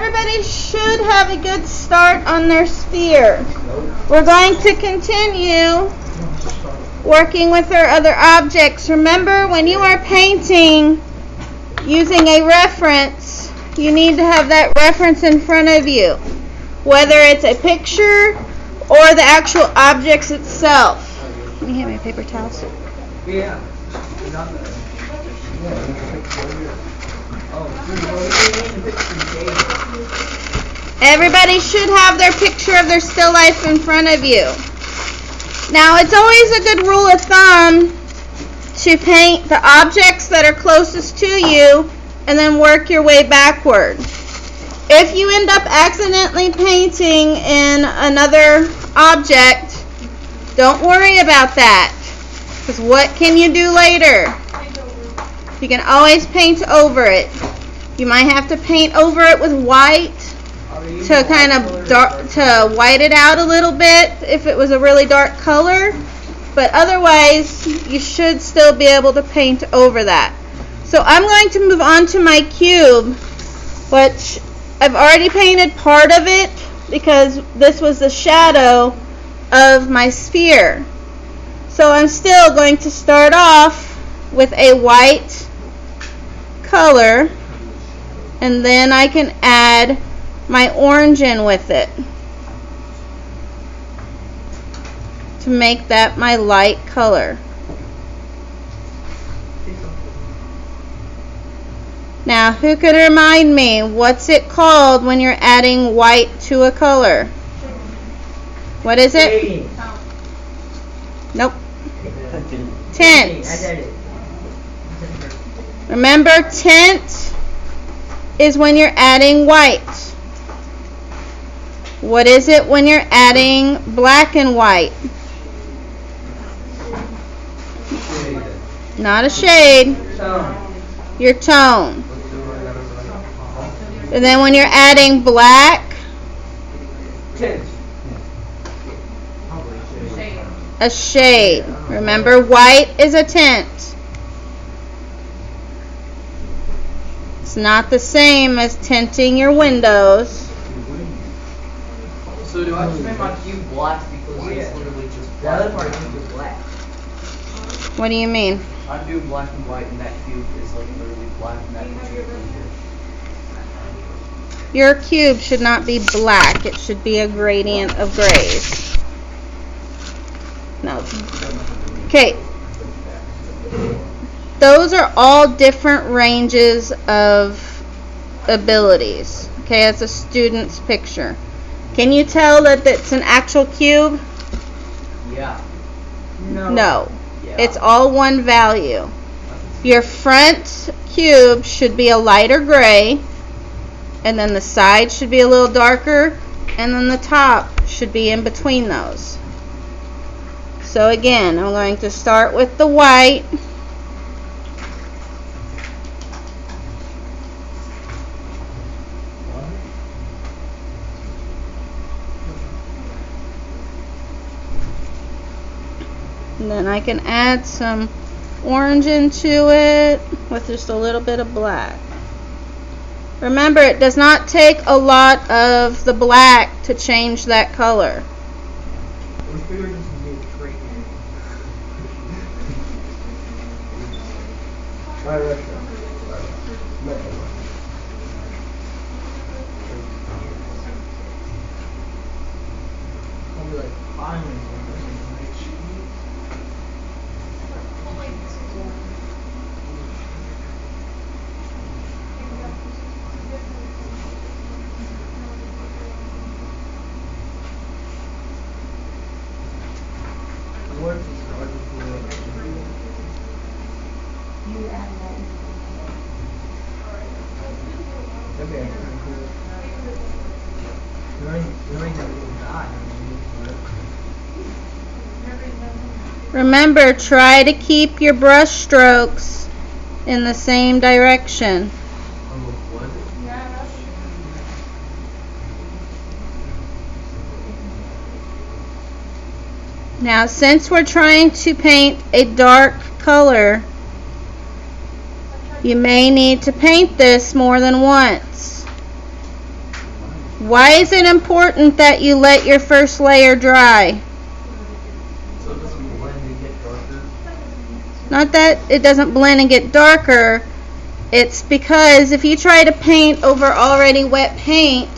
everybody should have a good start on their sphere. We're going to continue working with our other objects. Remember, when you are painting using a reference, you need to have that reference in front of you, whether it's a picture or the actual objects itself. Can you hand me paper towels? Yeah. Everybody should have their picture of their still life in front of you. Now, it's always a good rule of thumb to paint the objects that are closest to you and then work your way backward. If you end up accidentally painting in another object, don't worry about that, because what can you do later? You can always paint over it. You might have to paint over it with white to kind of to white it out a little bit if it was a really dark color, but otherwise you should still be able to paint over that. So I'm going to move on to my cube, which I've already painted part of it because this was the shadow of my sphere. So I'm still going to start off with a white color, and then I can add my orange in with it to make that my light color. Now, who could remind me, what's it called when you're adding white to a color? What is it? Nope. Tint. Remember, tint is when you're adding white. What is it when you're adding black and white? Not a shade. Your tone. And then when you're adding black, a shade. Remember, white is a tint. It's not the same as tinting your windows. So do I just make my cube black because it's literally just black? The other part is black. What do you mean? I do black and white, and that cube is like literally black, and that cube is here. Your cube should not be black. It should be a gradient of grays. No. Okay. Those are all different ranges of abilities. Okay, as a student's picture. Can you tell that it's an actual cube? Yeah. No. Yeah. It's all one value. Your front cube should be a lighter gray, and then the side should be a little darker, and then the top should be in between those. So again, I'm going to start with the white. And then I can add some orange into it with just a little bit of black. Remember, it does not take a lot of the black to change that color. Remember, try to keep your brush strokes in the same direction. Now, since we're trying to paint a dark color, you may need to paint this more than once. Why is it important that you let your first layer dry? So it doesn't blend and get darker. Not that it doesn't blend and get darker. It's because if you try to paint over already wet paint,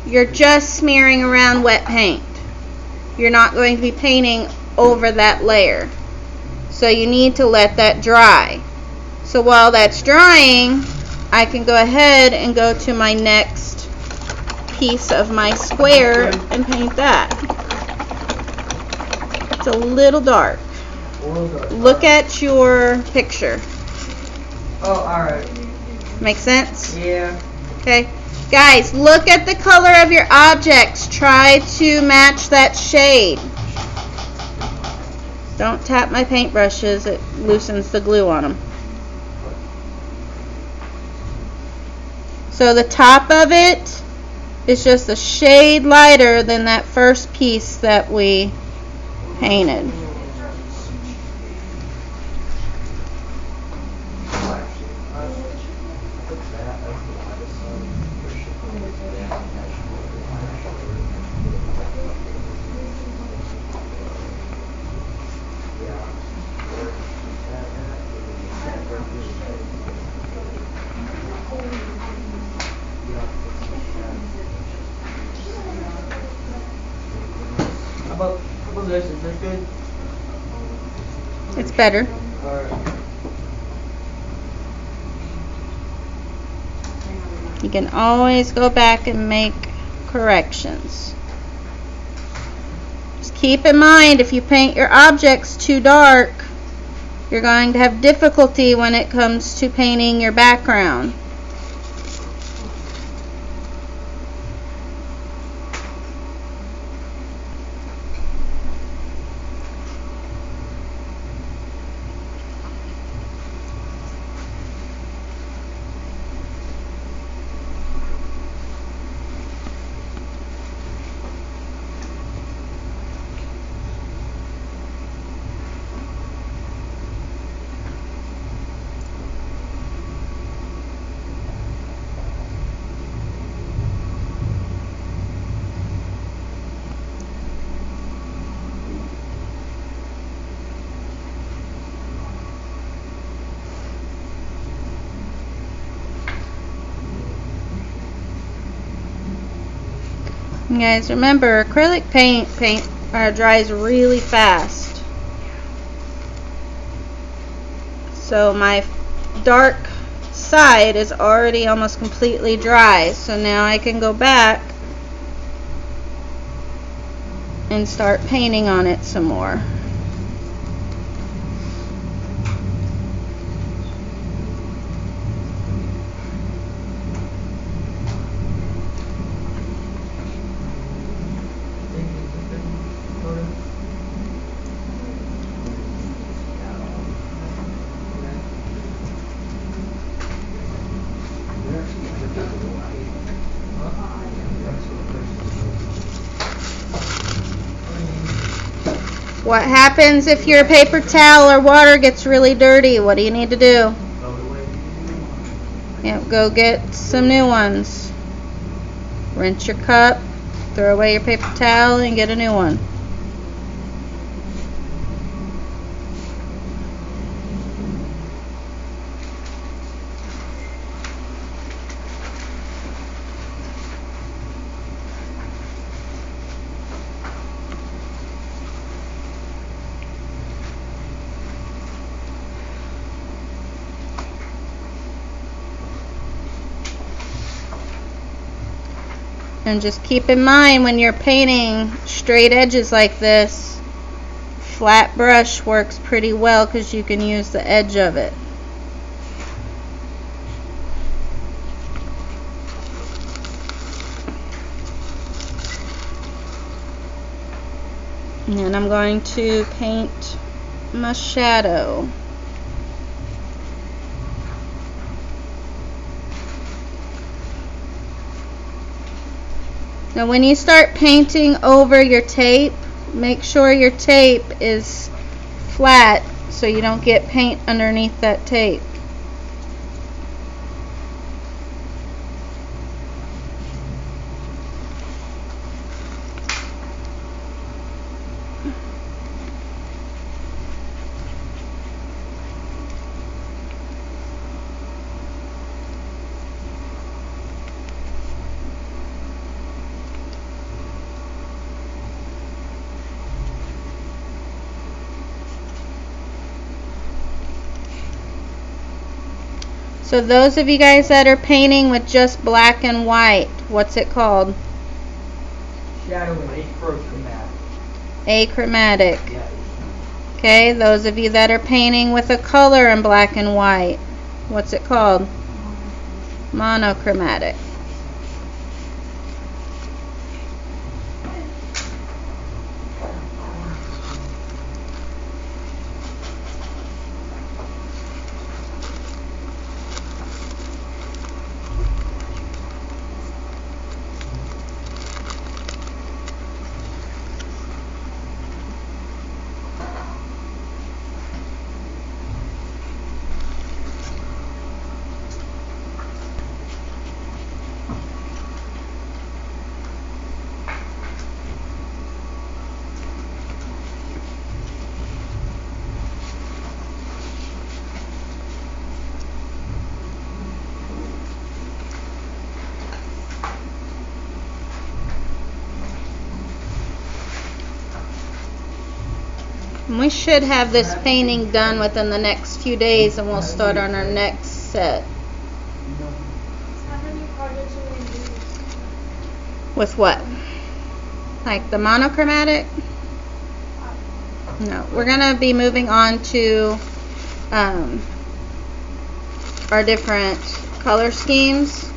you're just smearing around wet paint. You're not going to be painting over that layer. So you need to let that dry. So while that's drying, I can go ahead and go to my next piece of my square and paint that. It's a little dark. Look at your picture. Oh, alright. Make sense? Yeah. Okay. Guys, look at the color of your objects. Try to match that shade. Don't tap my paintbrushes. It loosens the glue on them. So the top of it is just a shade lighter than that first piece that we painted. How about this? Is this good? It's better. Alright. You can always go back and make corrections. Just keep in mind, if you paint your objects too dark, you're going to have difficulty when it comes to painting your background. And guys, remember, acrylic paint dries really fast. So my dark side is already almost completely dry. So now I can go back and start painting on it some more. What happens if your paper towel or water gets really dirty? What do you need to do? Yep, go get some new ones. Rinse your cup, throw away your paper towel, and get a new one. And just keep in mind, when you're painting straight edges like this, flat brush works pretty well because you can use the edge of it. And I'm going to paint my shadow. Now when you start painting over your tape, make sure your tape is flat so you don't get paint underneath that tape. So those of you guys that are painting with just black and white, what's it called? Shadowing. Achrochromatic. Achromatic. Yeah. Okay, those of you that are painting with a color in black and white, what's it called? Monochromatic. And we should have this painting done within the next few days, and we'll start on our next set. How many projects are we doing? With what? Like the monochromatic? No, we're gonna be moving on to our different color schemes.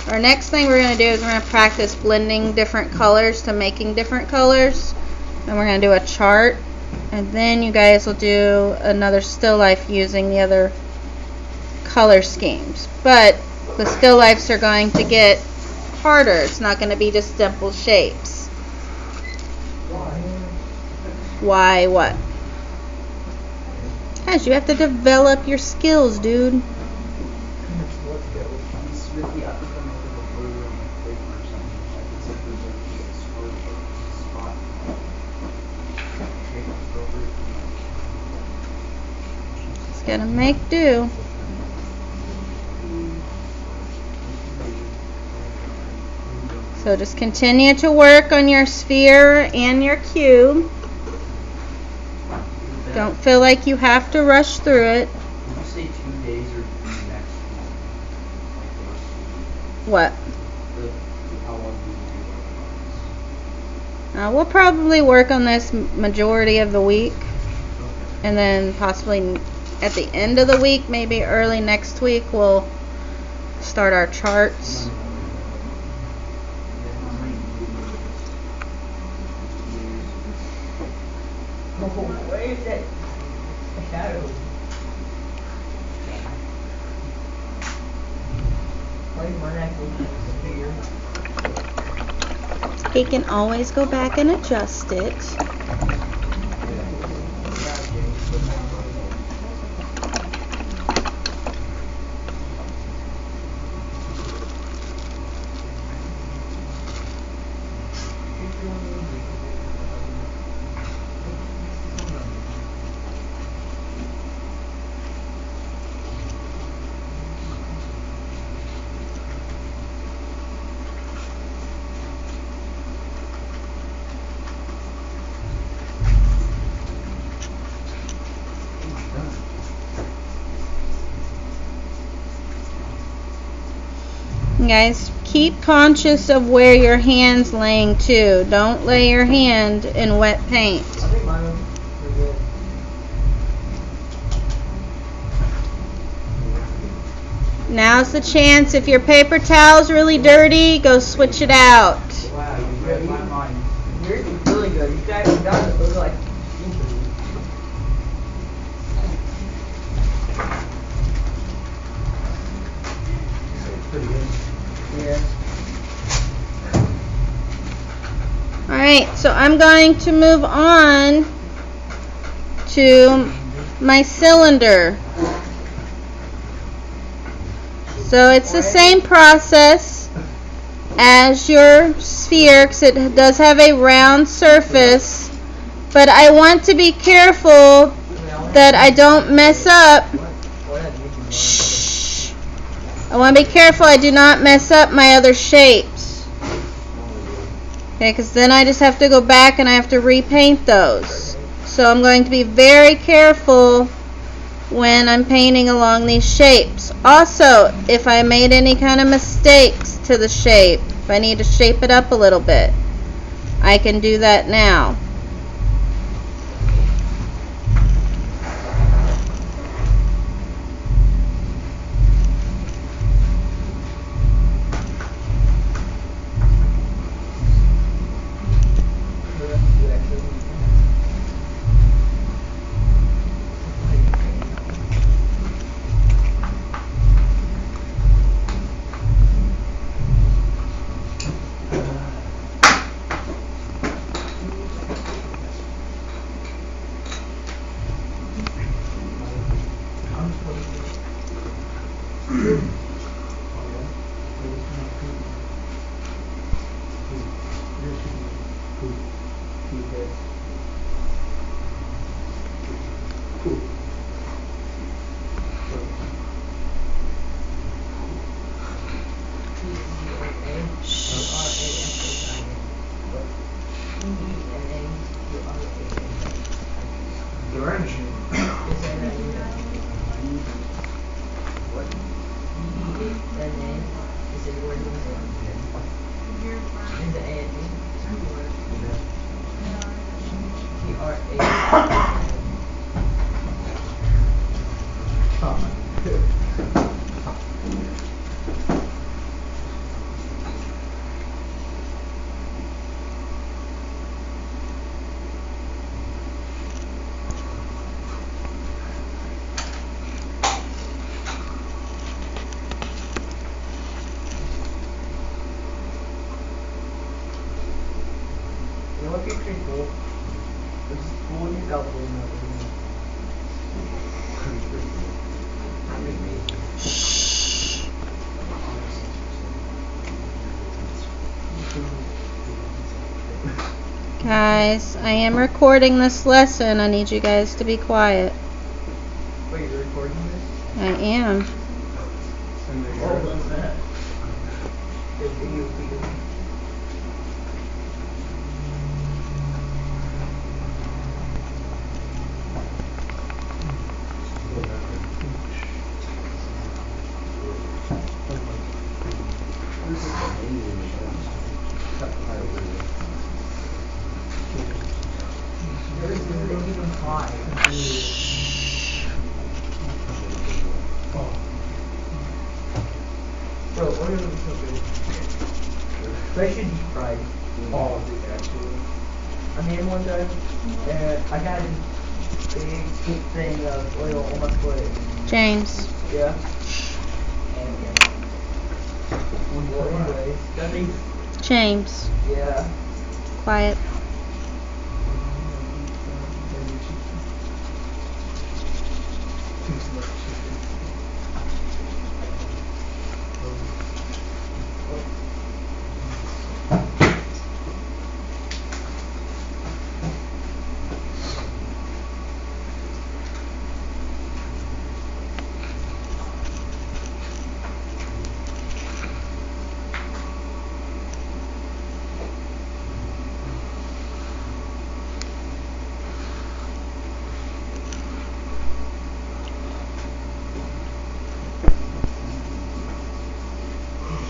Our next thing we're gonna do is we're gonna practice blending different colors to making different colors, and we're gonna do a chart, and then you guys will do another still life using the other color schemes. But the still lifes are going to get harder. It's not going to be just simple shapes. Why? What? Because you have to develop your skills, dude. Just gotta make do. So just continue to work on your sphere and your cube. Don't feel like you have to rush through it. Did you say 2 days or next week? What? How long do you do We'll probably work on this majority of the week. And then possibly at the end of the week, maybe early next week, we'll start our charts. Where is that shadow? Why is mine actually here? He can always go back and adjust it. Guys, keep conscious of where your hand's laying too. Don't lay your hand in wet paint. I think mine was pretty good. Now's the chance. If your paper towel's really dirty, go switch it out. Wow, you read my mind. Yours is really good. You guys have done it. Those are like pretty good. Yeah. Alright, so I'm going to move on to my cylinder. So it's the same process as your sphere, because it does have a round surface, but I want to be careful that I don't mess up. Shh. I want to be careful I do not mess up my other shapes. Okay, because then I just have to go back and I have to repaint those. So I'm going to be very careful when I'm painting along these shapes. Also, if I made any kind of mistakes to the shape, if I need to shape it up a little bit, I can do that now. You know what would be pretty cool? Just pull these out there and Guys, I am recording this lesson. I need you guys to be quiet. Wait, you're recording this? I am. What was that? The video. Bro, Oreo is so good. Especially deep fried. Oh, actually. I made one time, and I got a big scoop thing of oil on my foot. James. Yeah. And yeah. Well, anyways, that thing, James. yeah. Quiet.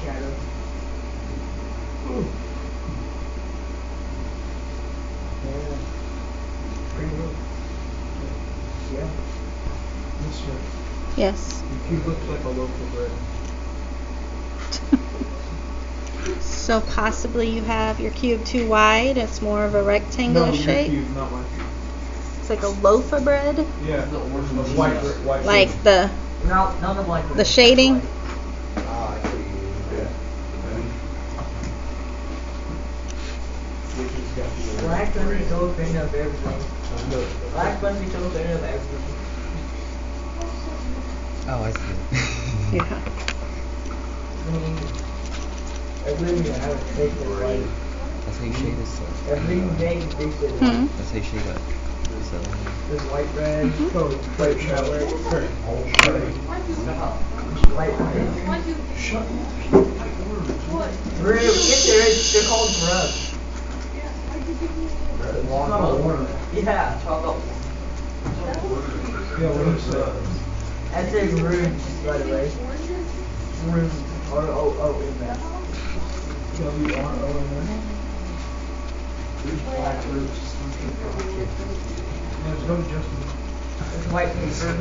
Shadow. Yeah. Pretty good. Yeah. Mister, Yes. your cube looks like a loaf of bread. So possibly you have your cube too wide. It's more of a rectangular No, your shape. cube, not my cube. It's like a loaf of bread. Yeah, The orange a one. white Like shape. the Not the black one. the shading. Ah, I see. Yeah. Which has got the Black must be so afraid of everything. No. Black must be so afraid of everything. Oh, I see. Yeah. I mean, everything I have a take the white. That's how you shade this stuff. Everything they think that Hmm. That's how you shade up. So, there's white bread, Code, white white chocolate, chocolate. white bread. They're called grubs. Yeah, chocolate. Yeah, what is that? I said rooms, by the way. Rooms. R-O-O-M-S. W-R-O-N. Black roots. Let's go to Justin. It's white paper.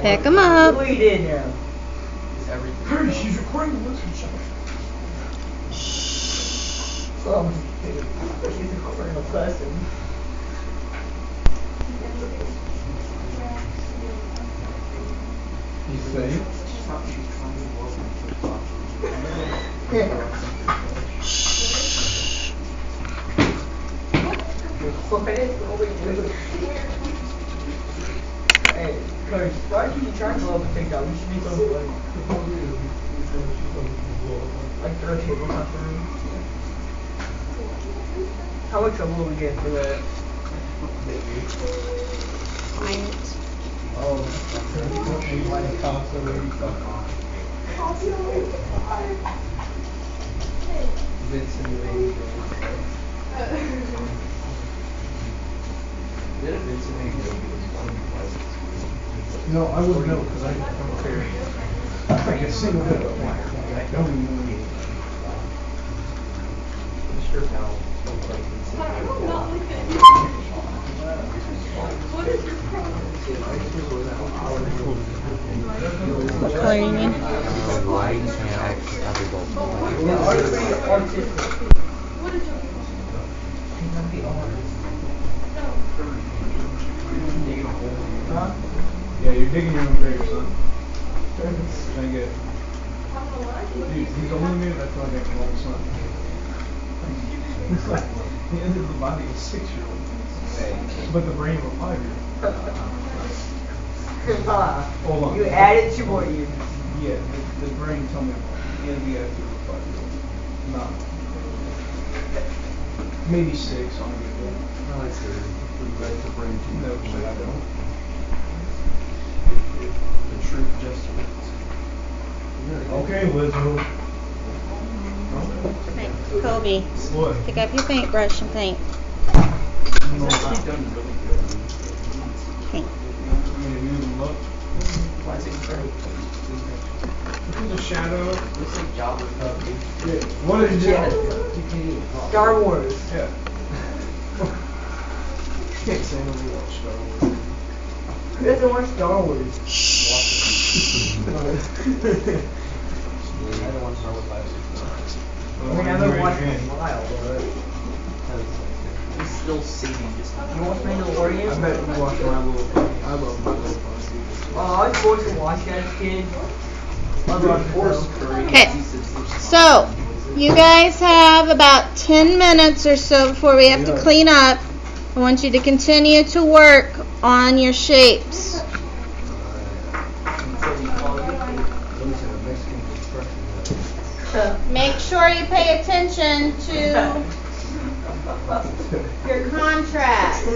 Pick 'em up. What you did now? Hey, she's recording. Listen, shut up. She's a criminal person. You say? Hey, Coach, why are you trying to blow up a TikTok? We should be so like throw tables out the room. How much trouble will we get for that? Quiet. No, I wouldn't know because I don't care. I get single bit of wire. I don't even know. What color you need? Light and other gold. Huh? Yeah, you're digging your own grave, son. Trying to get. Dude, he's only made that like an old son. It's like the end of the body of a 6-year-old, but the brain of a 5-year-old. Hold on. You added to what you. Yeah, the brain told me the end of the after a 5-year-old. Not. Maybe 6 on a good day. No, it's the brain too. No, I don't. The truth just Okay, Lizzo. Kobe, What? pick up your paintbrush and paint. Paint. Why is it great? Look at the shadow. Looks like Jabba's puppy. Yeah. What is it? Star Wars. Yeah. Can't say nobody watched Star Wars. Who doesn't watch Star Wars? I don't want to know what life is. I mean, I haven't watched it in a while, but. He's still saving just. You watch Mandalorian? I bet you watch My Little Pony. I love My Little Pony. Oh, I was forced to watch that as a kid. I was forced. Okay, so you guys have about 10 minutes or so before we have to clean up. I want you to continue to work on your shapes. Make sure you pay attention to your contrast.